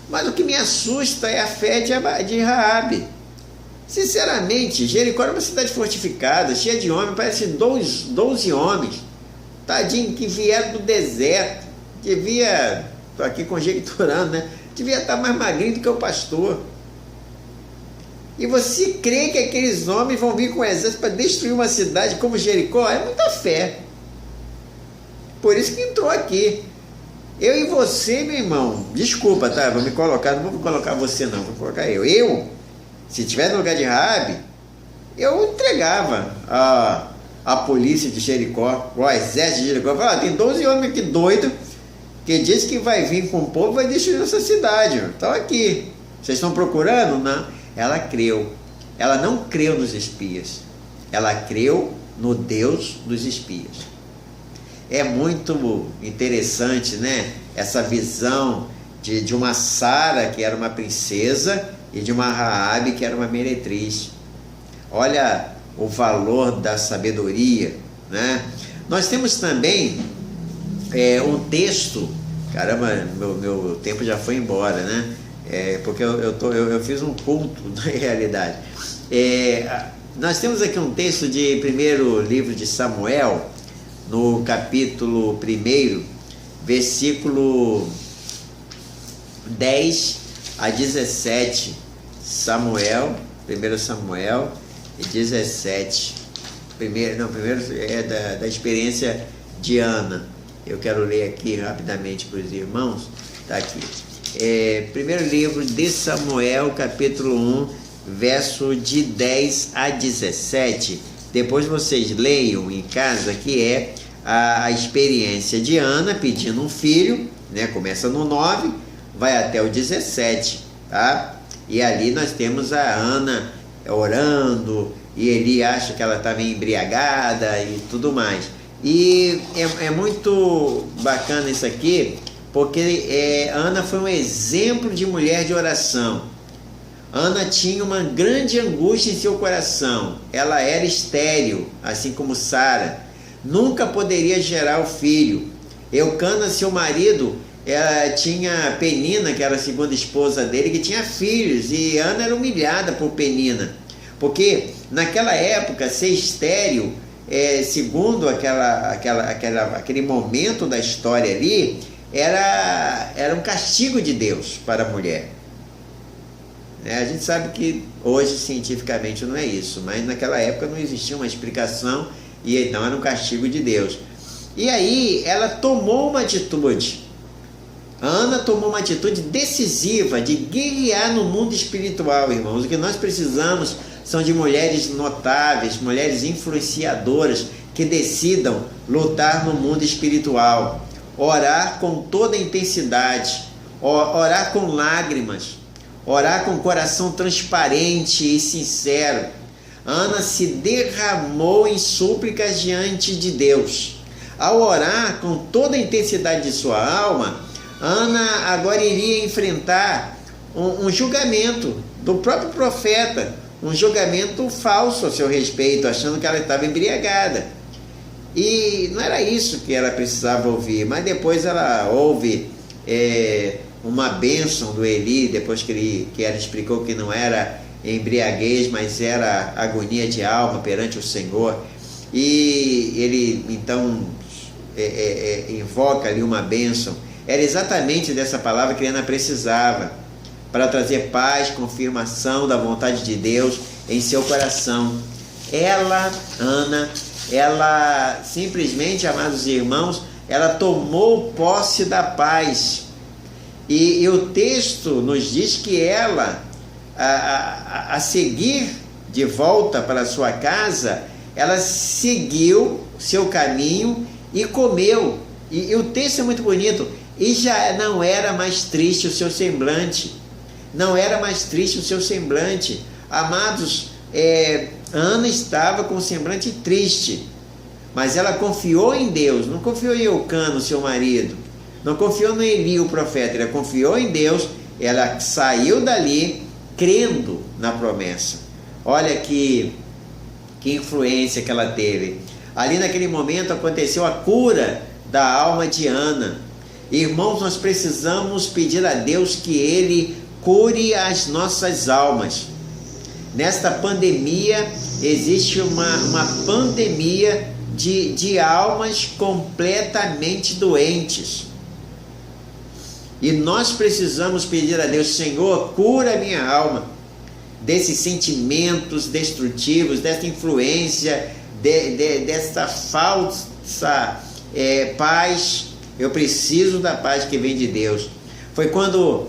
A: Mas o que me assusta é a fé de Raabe. Sinceramente, Jericó era uma cidade fortificada, cheia de homens, parece 12 homens, tadinho, que vieram do deserto. Estou aqui conjecturando, né? Devia estar mais magrinho do que o pastor. E você crê que aqueles homens vão vir com o exército para destruir uma cidade como Jericó? É muita fé. Por isso que entrou aqui. Eu e você, meu irmão, desculpa, tá? Vou me colocar, não vou colocar você não, vou colocar eu. Se estiver no lugar de Raabe, eu entregava a polícia de Jericó, o exército de Jericó. Falava, tem 12 homens aqui doidos, que diz que vai vir com o povo e vai destruir essa cidade. Estão aqui. Vocês estão procurando? Não. Ela creu. Ela não creu nos espias. Ela creu no Deus dos espias. É muito interessante, né? Essa visão de uma Sara, que era uma princesa, e de uma Raabe, que era uma meretriz. Olha o valor da sabedoria, né? Nós temos também um texto, caramba, meu tempo já foi embora, né? Porque eu fiz um culto, na realidade. Nós temos aqui um texto de primeiro livro de Samuel, no capítulo 1, versículo 10 a 17. Samuel, 1 Samuel 17. Primeiro é da experiência de Ana. Eu quero ler aqui rapidamente para os irmãos. Está aqui. Primeiro livro de Samuel, capítulo 1, verso de 10 a 17. Depois vocês leiam em casa, que é a experiência de Ana pedindo um filho, né? Começa no 9, vai até o 17, tá? E ali nós temos a Ana orando, e Eli acha que ela estava embriagada e tudo mais. E é muito bacana isso aqui, porque Ana foi um exemplo de mulher de oração. Ana tinha uma grande angústia em seu coração. Ela era estéril, assim como Sara. Nunca poderia gerar o filho. Eucana, seu marido, tinha Penina, que era a segunda esposa dele, que tinha filhos. E Ana era humilhada por Penina. Porque naquela época, ser estéril, segundo aquele momento da história ali, era um castigo de Deus para a mulher. A gente sabe que hoje cientificamente não é isso, mas naquela época não existia uma explicação, e então era um castigo de Deus. E aí ela tomou uma atitude. Ana tomou uma atitude decisiva de guerrear no mundo espiritual, irmãos. O que nós precisamos são de mulheres notáveis, mulheres influenciadoras, que decidam lutar no mundo espiritual, orar com toda intensidade, orar com lágrimas, orar com coração transparente e sincero. Ana se derramou em súplicas diante de Deus. Ao orar com toda a intensidade de sua alma, Ana agora iria enfrentar um julgamento do próprio profeta, um julgamento falso a seu respeito, achando que ela estava embriagada. E não era isso que ela precisava ouvir, mas depois ela ouve uma bênção do Eli, depois que ela explicou que não era embriaguez, mas era agonia de alma perante o Senhor. E ele então invoca ali uma bênção. Era exatamente dessa palavra que Ana precisava, para trazer paz, confirmação da vontade de Deus em seu coração. Ana, ela simplesmente, amados irmãos, ela tomou posse da paz. E o texto nos diz que ela, a seguir de volta para sua casa, ela seguiu seu caminho e comeu. E o texto é muito bonito. E já não era mais triste o seu semblante. Não era mais triste o seu semblante. Amados, Ana estava com o semblante triste, mas ela confiou em Deus, não confiou em Eucana, seu marido, não confiou no Eli, o profeta, ela confiou em Deus, ela saiu dali crendo na promessa. Olha que influência que ela teve. Ali naquele momento aconteceu a cura da alma de Ana. Irmãos, nós precisamos pedir a Deus que Ele cure as nossas almas. Nesta pandemia, existe uma pandemia de almas completamente doentes. E nós precisamos pedir a Deus: Senhor, cura a minha alma desses sentimentos destrutivos, dessa influência, dessa falsa paz. Eu preciso da paz que vem de Deus. Foi quando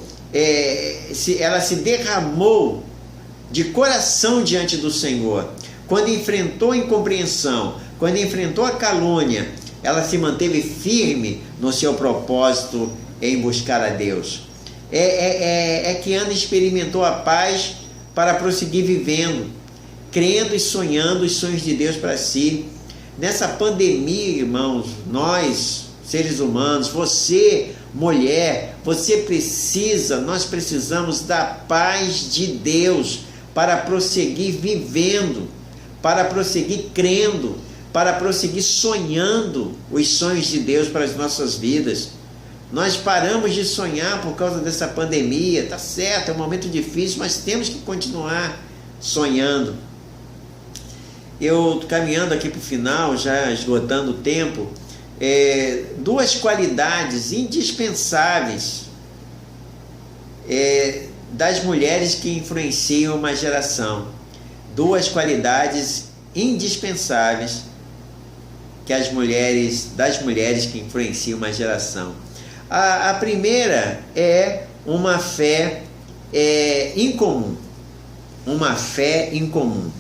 A: ela se derramou de coração diante do Senhor. Quando enfrentou a incompreensão, quando enfrentou a calúnia, ela se manteve firme no seu propósito em buscar a Deus. É que Ana experimentou a paz para prosseguir vivendo, crendo e sonhando os sonhos de Deus para si. Nessa pandemia, irmãos, nós, seres humanos, você, mulher, nós precisamos da paz de Deus para prosseguir vivendo, para prosseguir crendo, para prosseguir sonhando os sonhos de Deus para as nossas vidas. Nós paramos de sonhar por causa dessa pandemia, tá certo, é um momento difícil, mas temos que continuar sonhando. Eu caminhando aqui para o final, já esgotando o tempo, duas qualidades indispensáveis das mulheres que influenciam uma geração. Duas qualidades indispensáveis das mulheres que influenciam uma geração. A primeira é uma fé incomum. Uma fé incomum.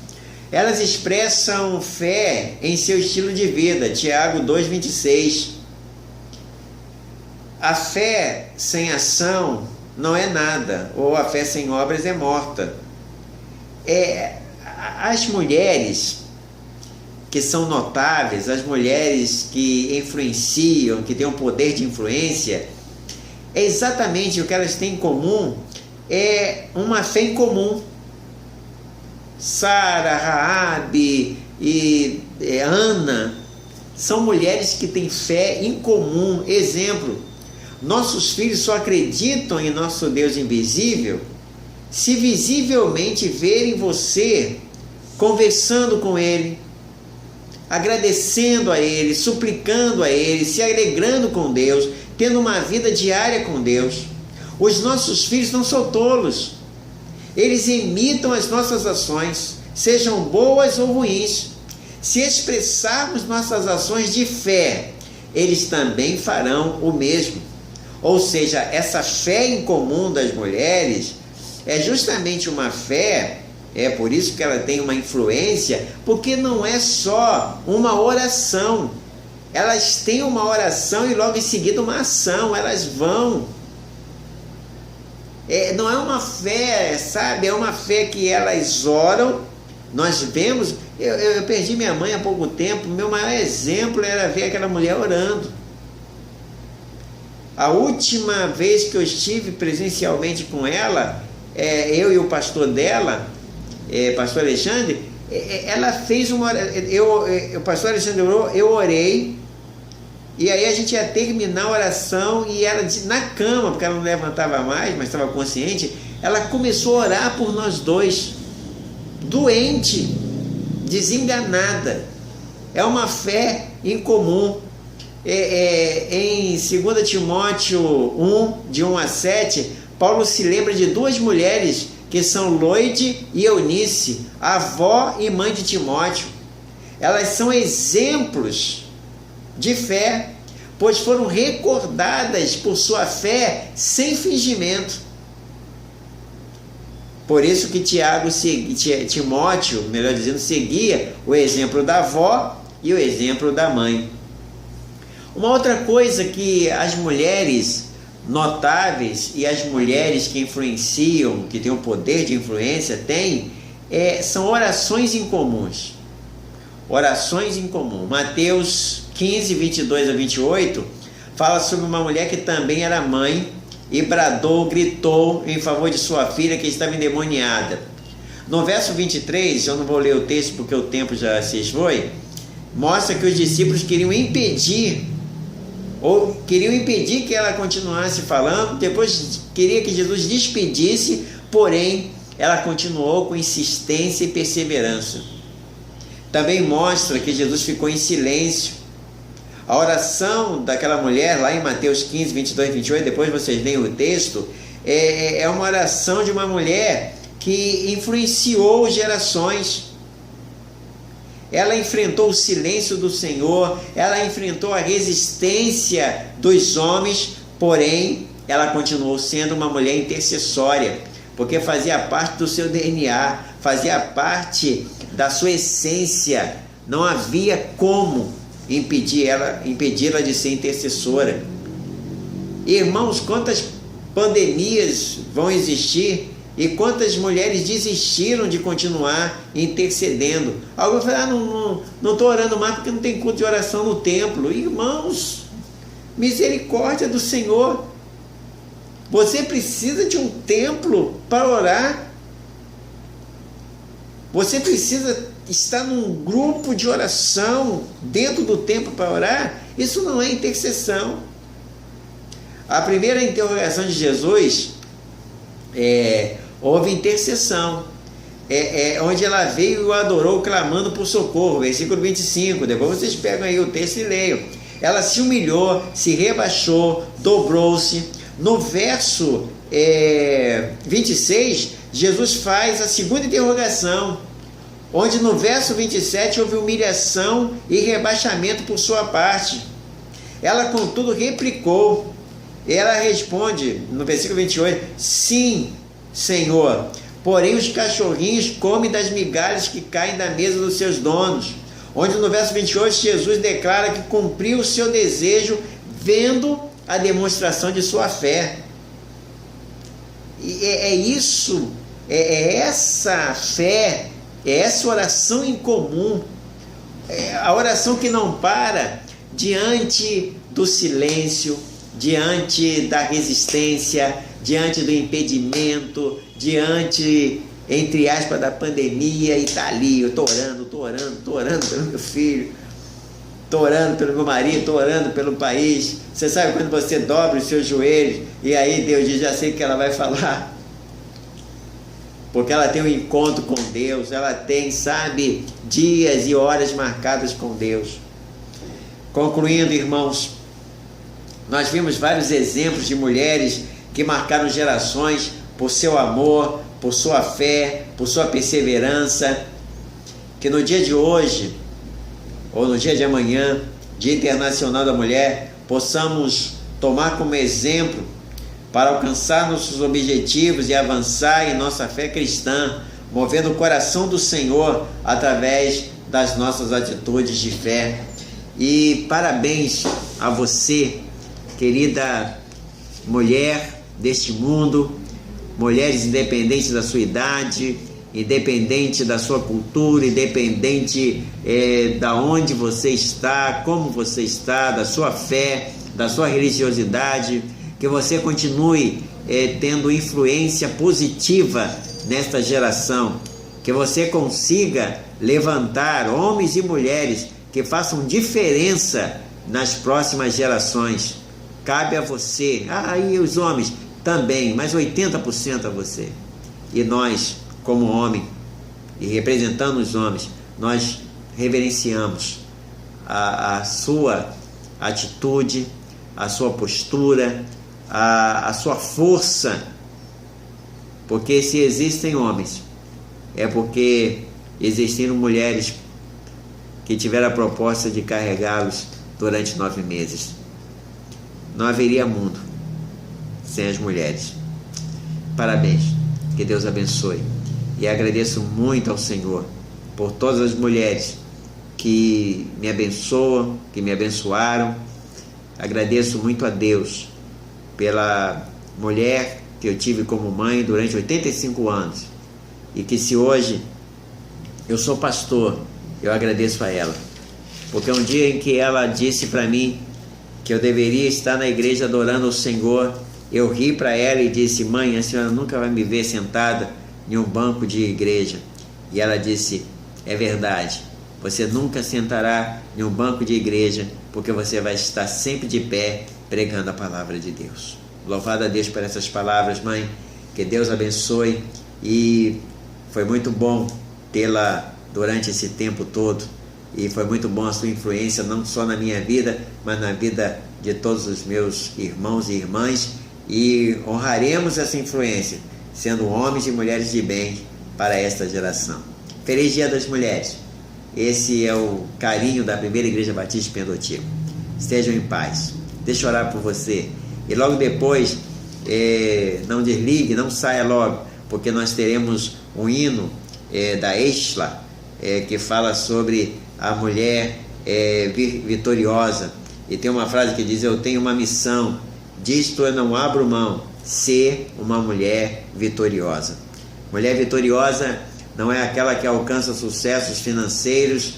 A: Elas expressam fé em seu estilo de vida. Tiago 2,26. A fé sem ação não é nada, ou a fé sem obras é morta. As mulheres que são notáveis, as mulheres que influenciam, que têm um poder de influência, exatamente o que elas têm em comum é uma fé em comum. Sara, Raabe e Ana são mulheres que têm fé em comum. Exemplo: nossos filhos só acreditam em nosso Deus invisível se visivelmente verem você conversando com Ele, agradecendo a Ele, suplicando a Ele, se alegrando com Deus, tendo uma vida diária com Deus. Os nossos filhos não são tolos. Eles imitam as nossas ações, sejam boas ou ruins. Se expressarmos nossas ações de fé, eles também farão o mesmo. Ou seja, essa fé em comum das mulheres é justamente uma fé, é por isso que ela tem uma influência, porque não é só uma oração. Elas têm uma oração e logo em seguida uma ação, elas vão. Não é uma fé, sabe? É uma fé que elas oram. Nós vemos, eu perdi minha mãe há pouco tempo, meu maior exemplo era ver aquela mulher orando. A última vez que eu estive presencialmente com ela, eu e o pastor dela, pastor Alexandre, ela fez uma oração, o pastor Alexandre orou, eu orei, e aí a gente ia terminar a oração e ela, na cama, porque ela não levantava mais, mas estava consciente, ela começou a orar por nós dois, doente, desenganada. É uma fé incomum. Em 2 Timóteo 1, de 1 a 7, Paulo se lembra de duas mulheres que são Loide e Eunice, avó e mãe de Timóteo. Elas são exemplos de fé. pois foram recordadas por sua fé sem fingimento. Por isso que Timóteo, melhor dizendo, seguia o exemplo da avó e o exemplo da mãe. Uma outra coisa que as mulheres notáveis e as mulheres que influenciam, que têm o poder de influência, são orações incomuns. Orações em comum. Mateus 15, 22 a 28 fala sobre uma mulher que também era mãe e gritou em favor de sua filha que estava endemoniada. No verso 23, eu não vou ler o texto porque o tempo já se esfoi, mostra que os discípulos queriam impedir que ela continuasse falando, depois queria que Jesus despedisse, porém ela continuou com insistência e perseverança. Também mostra que Jesus ficou em silêncio. A oração daquela mulher, lá em Mateus 15, 22 e 28, depois vocês leem o texto, é uma oração de uma mulher que influenciou gerações. Ela enfrentou o silêncio do Senhor, ela enfrentou a resistência dos homens, porém, ela continuou sendo uma mulher intercessória, porque fazia parte do seu DNA, fazia parte da sua essência. Não havia como impedi-la de ser intercessora. Irmãos, quantas pandemias vão existir e quantas mulheres desistiram de continuar intercedendo. Alguns falam, não estou orando mais porque não tem culto de oração no templo. Irmãos, misericórdia do Senhor. Você precisa de um templo para orar. Você precisa estar num grupo de oração dentro do templo para orar. Isso não é intercessão. A primeira interrogação de Jesus houve intercessão, onde ela veio e o adorou clamando por socorro, versículo 25, depois vocês pegam aí o texto e leiam. Ela se humilhou, se rebaixou, dobrou-se. No verso 26, Jesus faz a segunda interrogação, onde no verso 27 houve humilhação e rebaixamento por sua parte. Ela, contudo, replicou. Ela responde, no versículo 28, sim, Senhor, porém os cachorrinhos comem das migalhas que caem da mesa dos seus donos. Onde no verso 28 Jesus declara que cumpriu o seu desejo vendo a demonstração de sua fé. E essa fé, é essa oração em comum, a oração que não para diante do silêncio, diante da resistência, diante do impedimento, diante, entre aspas, da pandemia, e está ali, eu estou orando pelo meu filho, estou orando pelo meu marido, estou orando pelo país. Você sabe quando você dobra os seus joelhos, e aí Deus diz, já sei o que ela vai falar, porque ela tem um encontro com Deus, ela tem, sabe, dias e horas marcadas com Deus. Concluindo, irmãos, nós vimos vários exemplos de mulheres que marcaram gerações por seu amor, por sua fé, por sua perseverança. Que no dia de hoje, ou no dia de amanhã, Dia Internacional da Mulher, possamos tomar como exemplo para alcançar nossos objetivos e avançar em nossa fé cristã, movendo o coração do Senhor através das nossas atitudes de fé. E parabéns a você, querida mulher deste mundo, mulheres independentes da sua idade, independente da sua cultura, independente da onde você está, como você está, da sua fé, da sua religiosidade, que você continue tendo influência positiva nesta geração, que você consiga levantar homens e mulheres que façam diferença nas próximas gerações. Cabe a você, e os homens também, mas 80% a você. E nós, como homem, e representando os homens, nós reverenciamos a sua atitude, a sua postura, a sua força, porque se existem homens, é porque existiram mulheres que tiveram a proposta de carregá-los durante 9 meses. não haveria mundo sem as mulheres. Parabéns, que Deus abençoe. E agradeço muito ao Senhor por todas as mulheres que me abençoam, que me abençoaram. Agradeço muito a Deus pela mulher que eu tive como mãe durante 85 anos. E que se hoje eu sou pastor, eu agradeço a ela. Porque um dia em que ela disse para mim que eu deveria estar na igreja adorando o Senhor, eu ri para ela e disse: mãe, a senhora nunca vai me ver sentada em um banco de igreja. E ela disse: é verdade, você nunca sentará em um banco de igreja, porque você vai estar sempre de pé pregando a palavra de Deus. Louvado a Deus por essas palavras, mãe, que Deus abençoe. E foi muito bom tê-la durante esse tempo todo, e foi muito bom a sua influência, não só na minha vida, mas na vida de todos os meus irmãos e irmãs, e honraremos essa influência, sendo homens e mulheres de bem para esta geração. Feliz Dia das Mulheres. Esse é o carinho da Primeira Igreja Batista de Pendotiba. Estejam em paz. Deixa eu orar por você. E logo depois, não desligue, não saia logo, porque nós teremos um hino da Exla, que fala sobre a mulher vitoriosa. E tem uma frase que diz: eu tenho uma missão, disto eu não abro mão, ser uma mulher vitoriosa. Mulher vitoriosa não é aquela que alcança sucessos financeiros,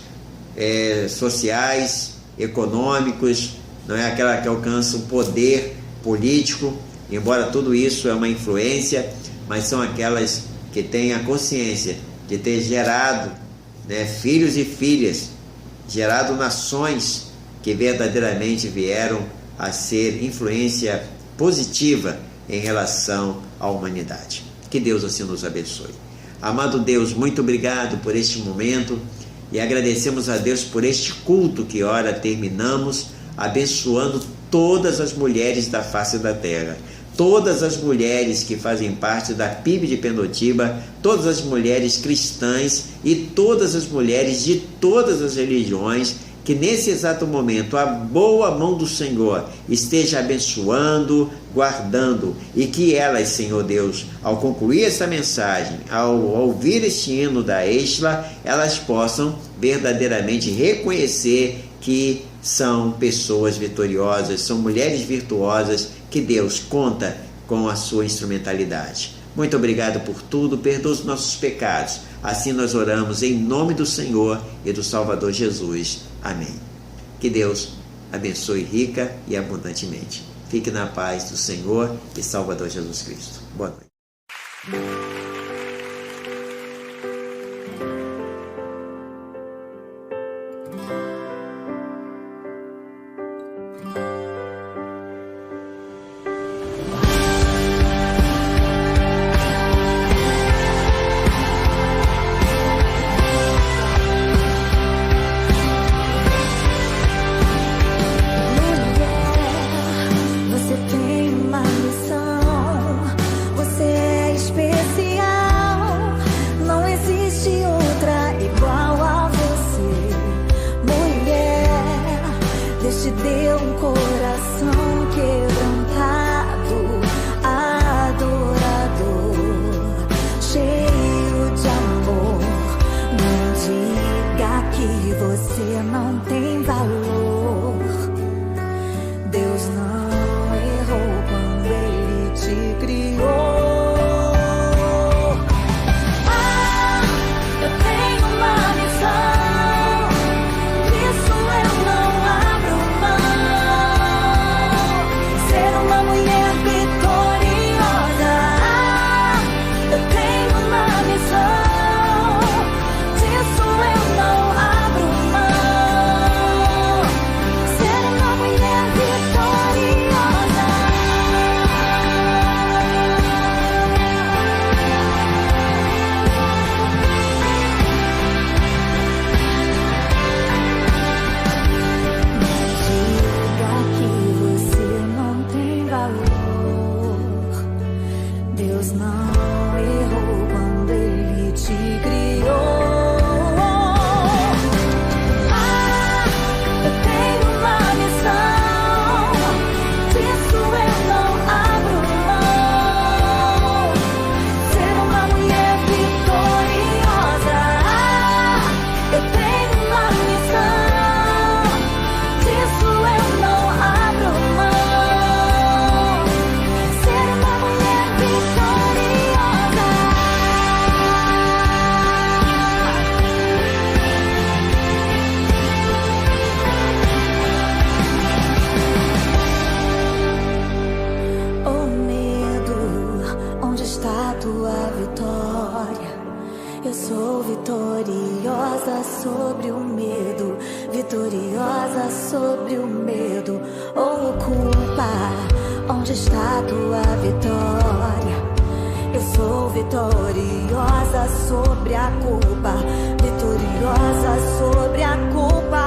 A: sociais, econômicos, não é aquela que alcança o poder político, embora tudo isso é uma influência, mas são aquelas que têm a consciência de ter gerado, filhos e filhas, gerado nações que verdadeiramente vieram a ser influência positiva em relação à humanidade. Que Deus assim nos abençoe. Amado Deus, muito obrigado por este momento e agradecemos a Deus por este culto que ora terminamos, abençoando todas as mulheres da face da terra, todas as mulheres que fazem parte da PIB de Pendotiba, todas as mulheres cristãs e todas as mulheres de todas as religiões, que nesse exato momento a boa mão do Senhor esteja abençoando, guardando, e que elas, Senhor Deus, ao concluir essa mensagem, ao ouvir este hino da Exla, elas possam verdadeiramente reconhecer que são pessoas vitoriosas, são mulheres virtuosas, que Deus conta com a sua instrumentalidade. Muito obrigado por tudo, perdoa os nossos pecados. Assim nós oramos em nome do Senhor e do Salvador Jesus. Amém. Que Deus abençoe rica e abundantemente. Fique na paz do Senhor e Salvador Jesus Cristo. Boa noite.
B: Eu sou vitoriosa sobre o medo, vitoriosa sobre o medo. Oh, culpa, onde está tua vitória? Eu sou vitoriosa sobre a culpa, vitoriosa sobre a culpa.